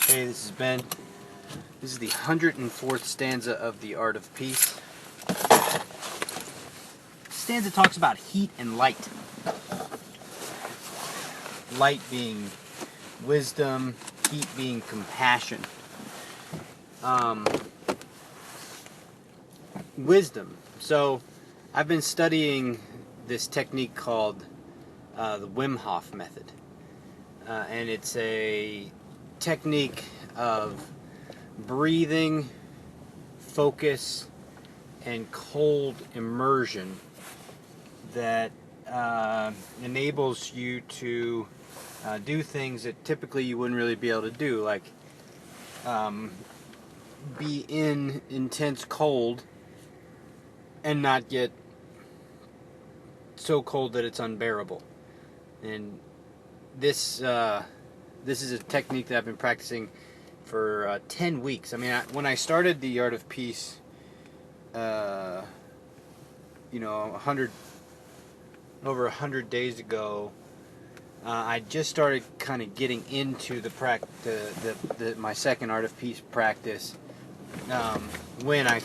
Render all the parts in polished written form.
Hey, this is Ben. This is the 104th stanza of The Art of Peace. Stanza talks about heat and light. Light being wisdom, heat being compassion. Wisdom. So, I've been studying this technique called the Wim Hof method. And it's a technique of breathing, focus, and cold immersion that enables you to do things that typically you wouldn't really be able to do, like be in intense cold and not get so cold that it's unbearable. And this is a technique that I've been practicing for 10 weeks. I mean, when I started the Art of Peace, over 100 days ago, I just started kind of getting into my second Art of Peace practice. When I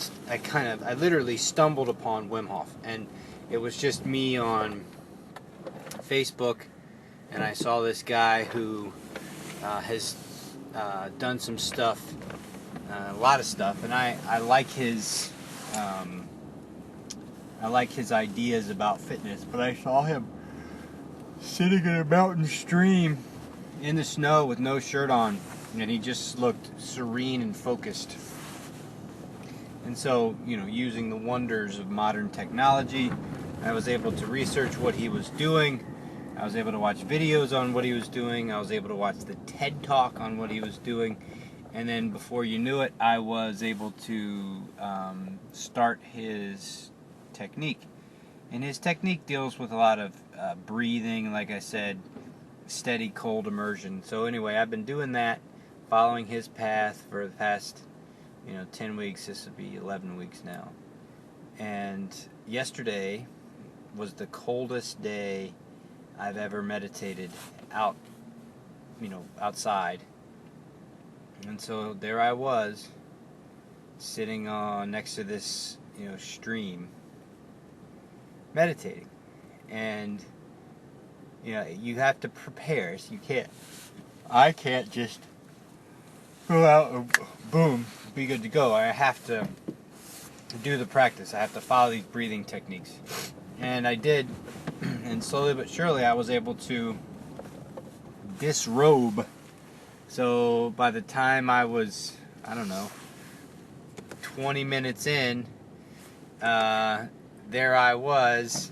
literally stumbled upon Wim Hof, and it was just me on Facebook, and I saw this guy who has done some stuff, a lot of stuff, and I like his ideas about fitness. But I saw him sitting in a mountain stream in the snow with no shirt on, and he just looked serene and focused. And so, using the wonders of modern technology, I was able to research what he was doing. I was able to watch videos on what he was doing. I was able to watch the TED Talk on what he was doing. And then before you knew it, I was able to start his technique. And his technique deals with a lot of breathing, like I said, steady cold immersion. So anyway, I've been doing that, following his path for the past 10 weeks. This will be 11 weeks now. And yesterday was the coldest day I've ever meditated outside. And so there I was, sitting next to this, stream, meditating. And, you have to prepare. So I can't just go out and boom, be good to go. I have to do the practice. I have to follow these breathing techniques. And I did, and slowly but surely I was able to disrobe. So by the time I was, 20 minutes in, there I was,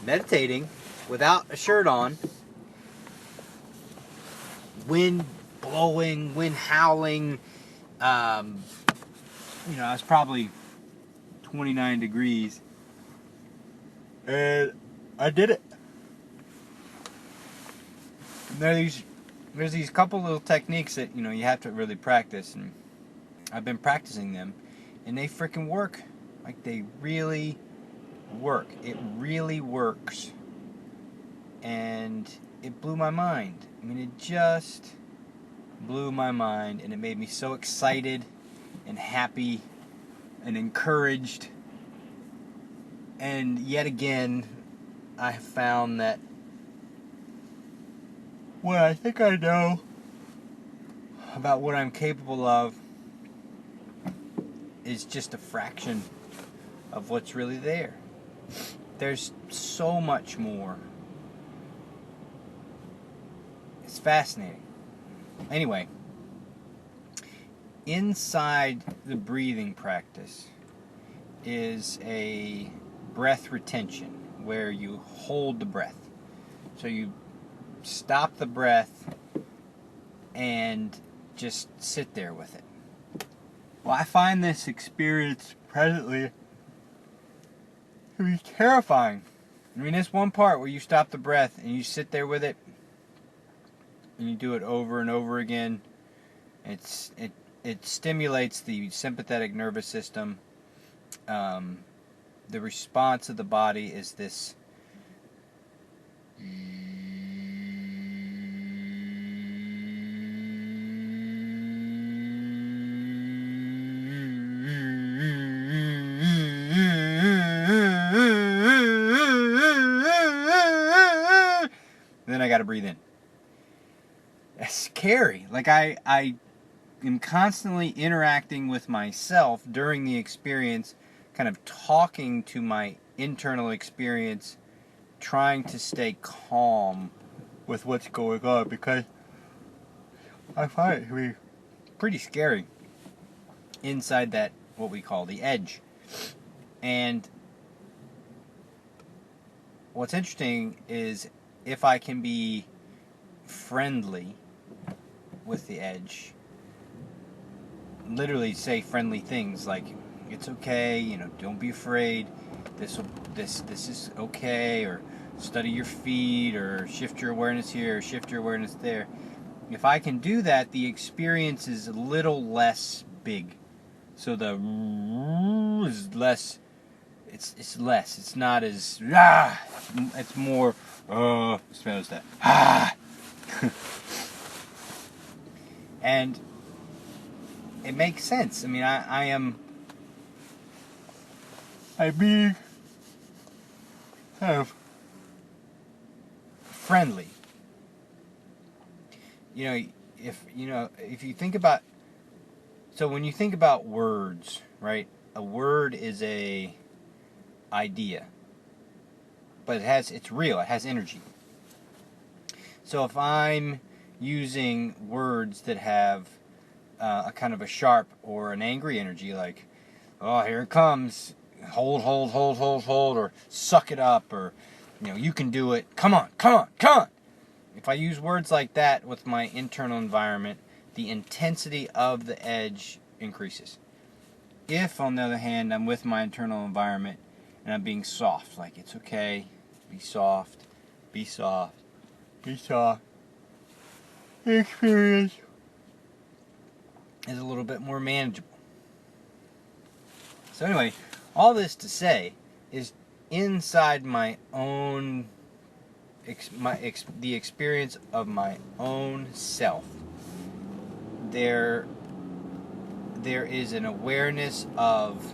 meditating without a shirt on, wind blowing, wind howling. I was probably 29 degrees, and I did it. And there's these couple little techniques that you have to really practice, and I've been practicing them, and they freaking work. Like, they really work. It really works, and it blew my mind. I mean, it just blew my mind, and it made me so excited and happy and encouraged. And yet again, I have found that what I think I know about what I'm capable of is just a fraction of what's really there. There's so much more. It's fascinating. Anyway, inside the breathing practice is a breath retention where you hold the breath. So you stop the breath and just sit there with it. Well, I find this experience presently to be terrifying. I mean, this one part where you stop the breath and you sit there with it, and you do it over and over again. It stimulates the sympathetic nervous system. The response of the body is this I got to breathe in. That's scary. Like I am constantly interacting with myself during the experience, kind of talking to my internal experience, trying to stay calm with what's going on, because I find it to be pretty scary inside that, what we call the edge. And what's interesting is if I can be friendly with the edge, literally say friendly things like, it's okay, you know, don't be afraid, this is okay, or study your feet, or shift your awareness here, or shift your awareness there. If I can do that, the experience is a little less big. So the is less, it's less, it's not as, it's more, smells that, and it makes sense. I mean, I'm being kind of friendly. If you think about, so when you think about words, right? A word is a idea, but it's real. It has energy. So if I'm using words that have a kind of a sharp or an angry energy, like, oh, here it comes, hold, or suck it up, or, you can do it, come on. If I use words like that with my internal environment, the intensity of the edge increases. If, on the other hand, I'm with my internal environment and I'm being soft, like, it's okay, be soft, the experience is a little bit more manageable. So anyway, all this to say is, inside my own the experience of my own self, there is an awareness of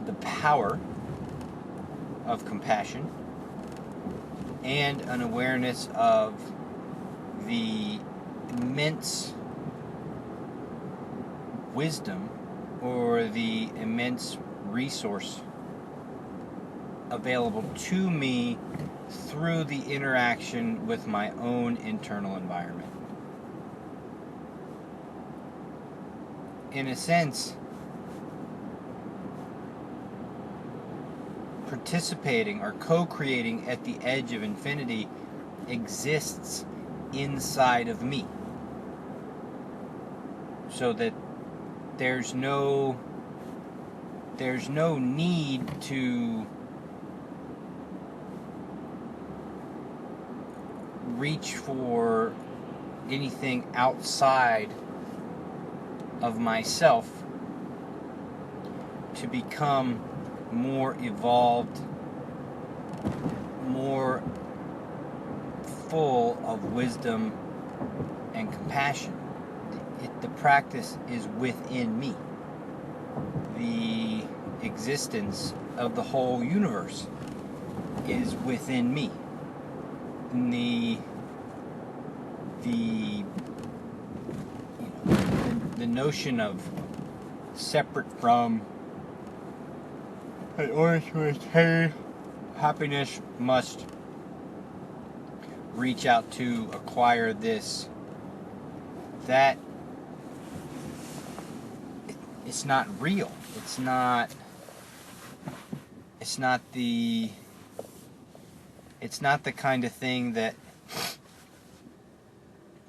the power of compassion, and an awareness of the immense wisdom, or the immense resource available to me through the interaction with my own internal environment. In a sense, participating or co-creating at the edge of infinity exists inside of me, so that there's no need to reach for anything outside of myself to become more evolved, more full of wisdom and compassion. The practice is within me. The existence of the whole universe is within me. And the notion of separate from, in order to attain happiness, must reach out to acquire this, that, it's not real. It's not the kind of thing that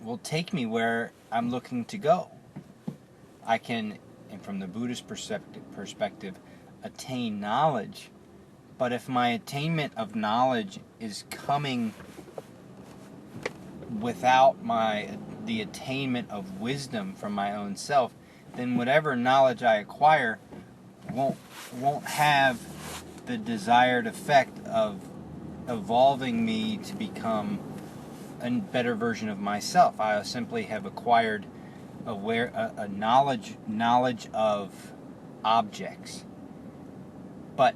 will take me where I'm looking to go. I can, and from the Buddhist perspective, attain knowledge, but if my attainment of knowledge is coming without the attainment of wisdom from my own self, then whatever knowledge I acquire won't have the desired effect of evolving me to become a better version of myself. I simply have acquired a knowledge of objects. But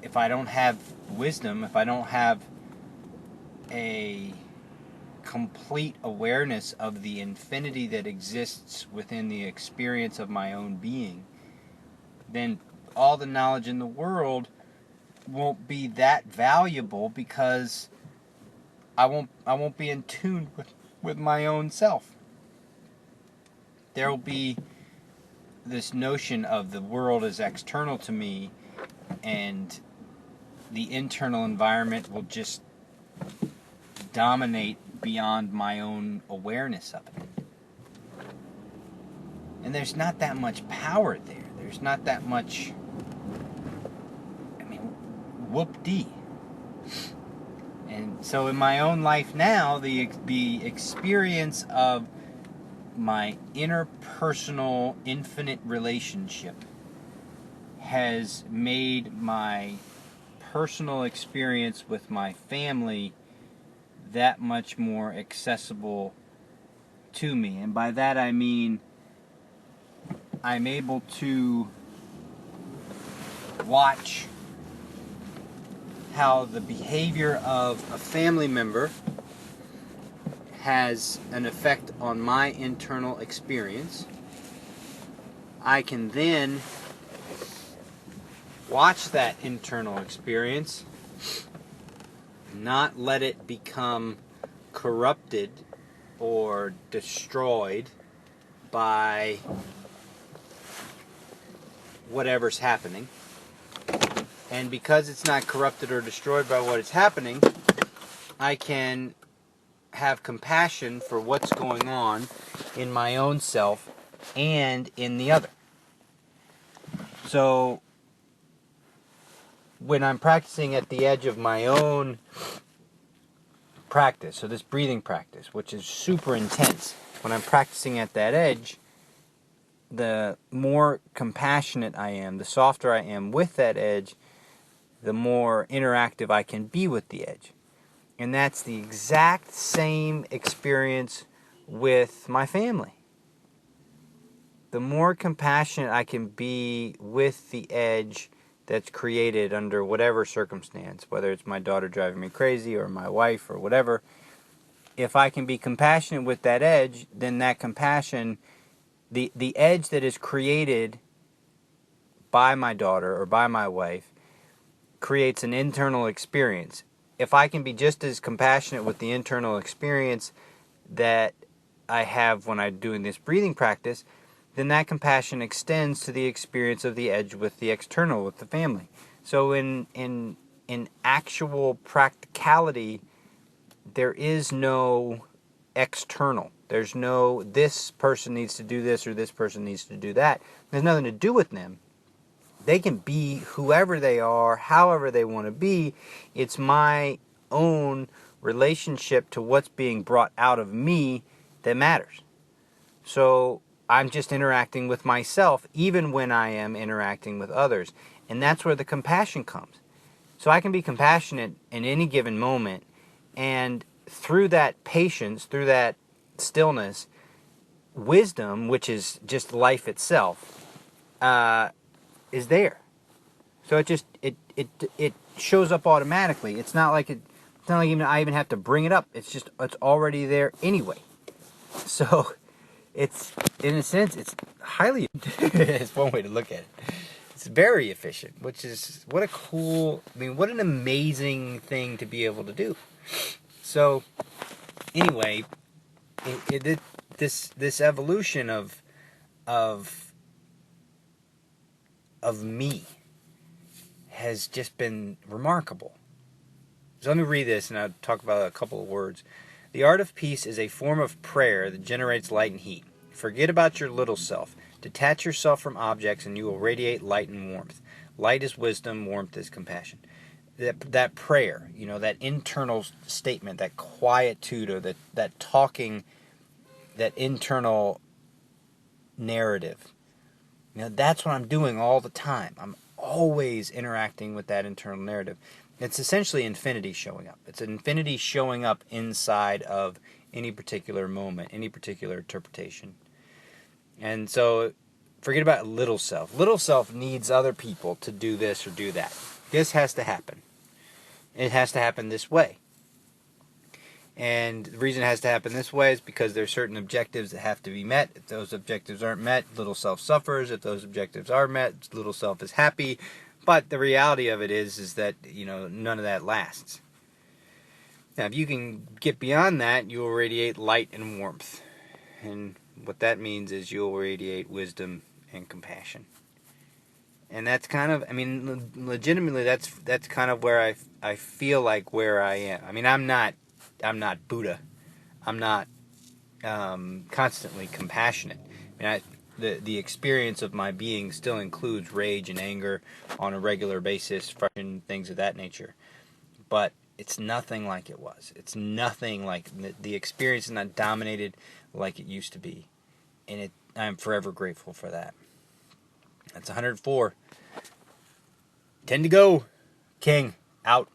if I don't have wisdom, if I don't have a complete awareness of the infinity that exists within the experience of my own being, then all the knowledge in the world won't be that valuable, because I won't be in tune with my own self. There will be this notion of the world as external to me, and the internal environment will just dominate beyond my own awareness of it. And there's not that much power there. There's not that much, whoop-dee. And so in my own life now, the experience of my interpersonal infinite relationship has made my personal experience with my family that much more accessible to me. And by that I mean I'm able to watch how the behavior of a family member has an effect on my internal experience. I can then watch that internal experience, not let it become corrupted or destroyed by whatever's happening. And because it's not corrupted or destroyed by what is happening, I can have compassion for what's going on in my own self and in the other. So when I'm practicing at the edge of my own practice, so this breathing practice, which is super intense, when I'm practicing at that edge, the more compassionate I am, the softer I am with that edge, the more interactive I can be with the edge. And that's the exact same experience with my family. The more compassionate I can be with the edge that's created under whatever circumstance, whether it's my daughter driving me crazy or my wife or whatever, if I can be compassionate with that edge, then that compassion, the edge that is created by my daughter or by my wife, creates an internal experience. If I can be just as compassionate with the internal experience that I have when I'm doing this breathing practice, then that compassion extends to the experience of the edge with the external, with the family. So in actual practicality, there is no external. There's no, this person needs to do this or this person needs to do that. There's nothing to do with them. They can be whoever they are, however they want to be. It's my own relationship to what's being brought out of me that matters. So I'm just interacting with myself, even when I am interacting with others. And that's where the compassion comes. So I can be compassionate in any given moment, and through that patience, through that stillness, wisdom, which is just life itself, is there. So it shows up automatically. It's not like I even have to bring it up. It's already there anyway. So it's, in a sense, it's highly it's one way to look at it. It's very efficient, which is what an amazing thing to be able to do. So anyway, this evolution of me has just been remarkable. So let me read this and I'll talk about a couple of words. The art of peace is a form of prayer that generates light and heat. Forget about your little self. Detach yourself from objects and you will radiate light and warmth. Light is wisdom, warmth is compassion. That prayer, that internal statement, that quietude, or that talking, that internal narrative, that's what I'm doing all the time. I'm always interacting with that internal narrative. It's essentially infinity showing up. It's infinity showing up inside of any particular moment, any particular interpretation. And so forget about little self. Little self needs other people to do this or do that. This has to happen. It has to happen this way. And the reason it has to happen this way is because there's certain objectives that have to be met. If those objectives aren't met, little self suffers. If those objectives are met, little self is happy. But the reality of it is that, none of that lasts. Now, if you can get beyond that, you will radiate light and warmth. And what that means is you'll radiate wisdom and compassion. And that's kind of, legitimately, that's kind of where I feel like where I am. I'm not Buddha. I'm not constantly compassionate. The experience of my being still includes rage and anger on a regular basis, frustration, things of that nature. But it's nothing like it was. It's nothing like the experience is not dominated like it used to be, and I'm forever grateful for that. That's 104. 10 to go. King out.